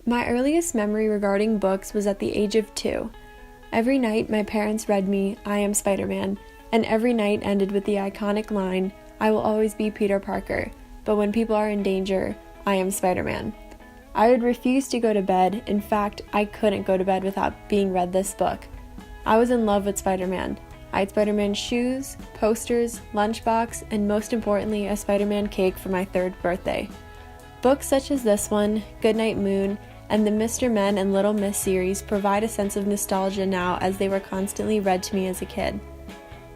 My earliest memory regarding books was at the age of 2. Every night my parents read me I Am Spider-Man, and every night ended with the iconic line, I will always be Peter Parker, but when people are in danger, I am Spider-Man. I would refuse to go to bed. In fact, I couldn't go to bed without being read this book. I was in love with Spider-Man. I had Spider-Man shoes, posters, lunchbox, and most importantly, a Spider-Man cake for my 3rd birthday. Books such as this one, Goodnight Moon, and the Mr. Men and Little Miss series provide a sense of nostalgia now as they were constantly read to me as a kid.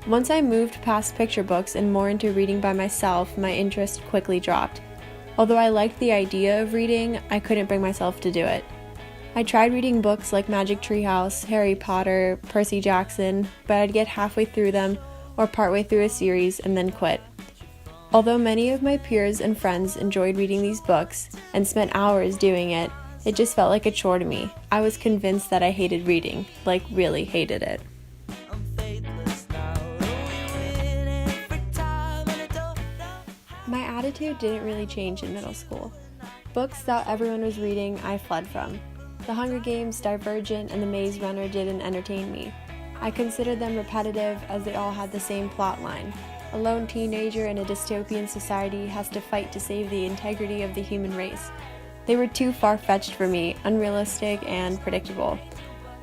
Once I moved past picture books and more into reading by myself, my interest quickly dropped. Although I liked the idea of reading, I couldn't bring myself to do it. I tried reading books like Magic Tree House, Harry Potter, Percy Jackson, but I'd get halfway through them or partway through a series and then quit. Although many of my peers and friends enjoyed reading these books and spent hours doing it, it just felt like a chore to me. I was convinced that I hated reading, like really hated it. My attitude didn't really change in middle school. Books that everyone was reading, I fled from. The Hunger Games, Divergent, and The Maze Runner didn't entertain me. I considered them repetitive as they all had the same plot line. A lone teenager in a dystopian society has to fight to save the integrity of the human race. They were too far-fetched for me, unrealistic, and predictable.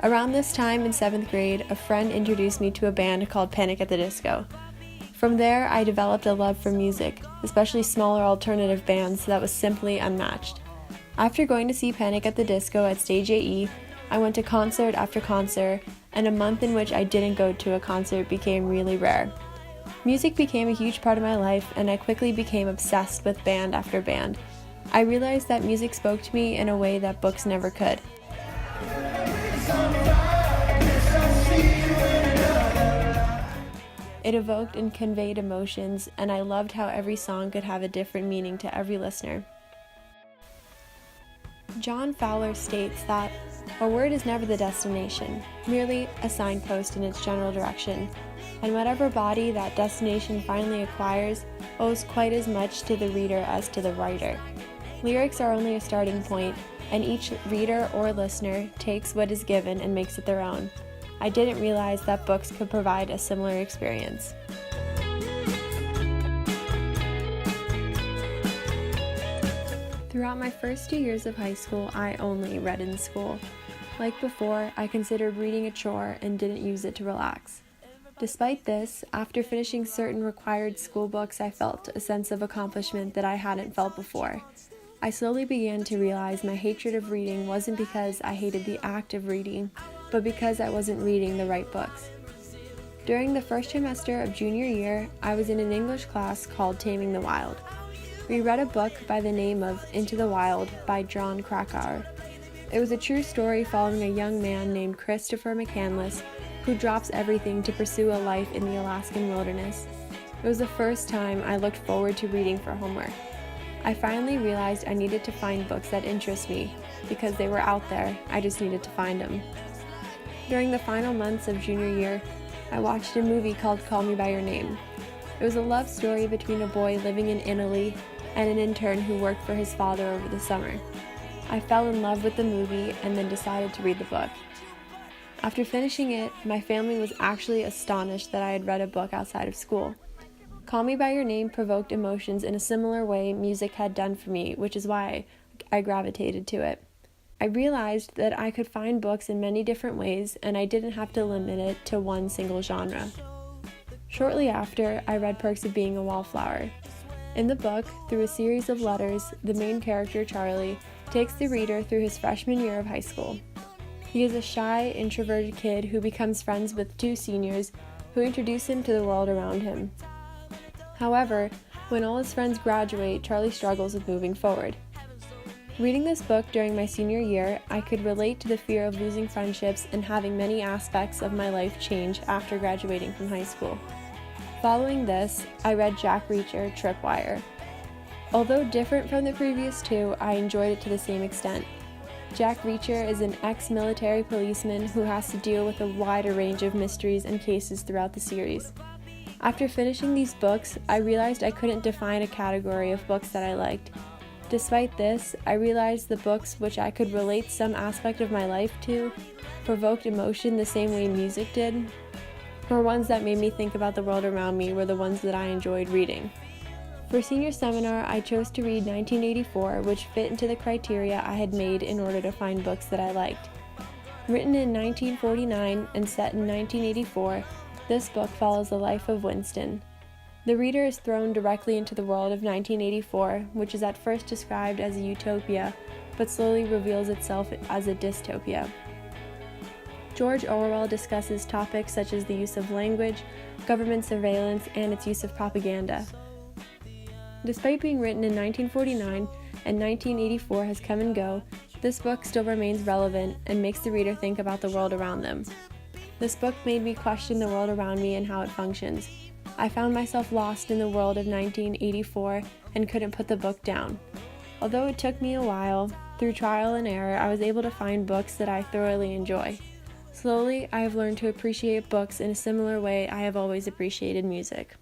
Around this time in 7th grade, a friend introduced me to a band called Panic at the Disco. From there, I developed a love for music, especially smaller alternative bands that was simply unmatched. After going to see Panic at the Disco at Stage AE, I went to concert after concert, and a month in which I didn't go to a concert became really rare. Music became a huge part of my life, and I quickly became obsessed with band after band. I realized that music spoke to me in a way that books never could. It evoked and conveyed emotions, and I loved how every song could have a different meaning to every listener. John Fowler states that a word is never the destination, merely a signpost in its general direction, and whatever body that destination finally acquires owes quite as much to the reader as to the writer. Lyrics are only a starting point, and each reader or listener takes what is given and makes it their own. I didn't realize that books could provide a similar experience. Throughout my first 2 years of high school, I only read in school. Like before, I considered reading a chore and didn't use it to relax. Despite this, after finishing certain required school books, I felt a sense of accomplishment that I hadn't felt before. I slowly began to realize my hatred of reading wasn't because I hated the act of reading, but because I wasn't reading the right books. During the first trimester of junior year, I was in an English class called Taming the Wild. We read a book by the name of Into the Wild by Jon Krakauer. It was a true story following a young man named Christopher McCandless who drops everything to pursue a life in the Alaskan wilderness. It was the first time I looked forward to reading for homework. I finally realized I needed to find books that interest me, because they were out there, I just needed to find them. During the final months of junior year, I watched a movie called Call Me By Your Name. It was a love story between a boy living in Italy and an intern who worked for his father over the summer. I fell in love with the movie and then decided to read the book. After finishing it, my family was actually astonished that I had read a book outside of school. Call Me By Your Name provoked emotions in a similar way music had done for me, which is why I gravitated to it. I realized that I could find books in many different ways, and I didn't have to limit it to one single genre. Shortly after, I read Perks of Being a Wallflower. In the book, through a series of letters, the main character, Charlie, takes the reader through his freshman year of high school. He is a shy, introverted kid who becomes friends with 2 seniors who introduce him to the world around him. However, when all his friends graduate, Charlie struggles with moving forward. Reading this book during my senior year, I could relate to the fear of losing friendships and having many aspects of my life change after graduating from high school. Following this, I read Jack Reacher, Tripwire. Although different from the previous 2, I enjoyed it to the same extent. Jack Reacher is an ex-military policeman who has to deal with a wider range of mysteries and cases throughout the series. After finishing these books, I realized I couldn't define a category of books that I liked. Despite this, I realized the books which I could relate some aspect of my life to provoked emotion the same way music did, or ones that made me think about the world around me were the ones that I enjoyed reading. For senior seminar, I chose to read 1984, which fit into the criteria I had made in order to find books that I liked. Written in 1949 and set in 1984, this book follows the life of Winston. The reader is thrown directly into the world of 1984, which is at first described as a utopia, but slowly reveals itself as a dystopia. George Orwell discusses topics such as the use of language, government surveillance, and its use of propaganda. Despite being written in 1949 and 1984 has come and go, this book still remains relevant and makes the reader think about the world around them. This book made me question the world around me and how it functions. I found myself lost in the world of 1984 and couldn't put the book down. Although it took me a while, through trial and error, I was able to find books that I thoroughly enjoy. Slowly, I have learned to appreciate books in a similar way I have always appreciated music.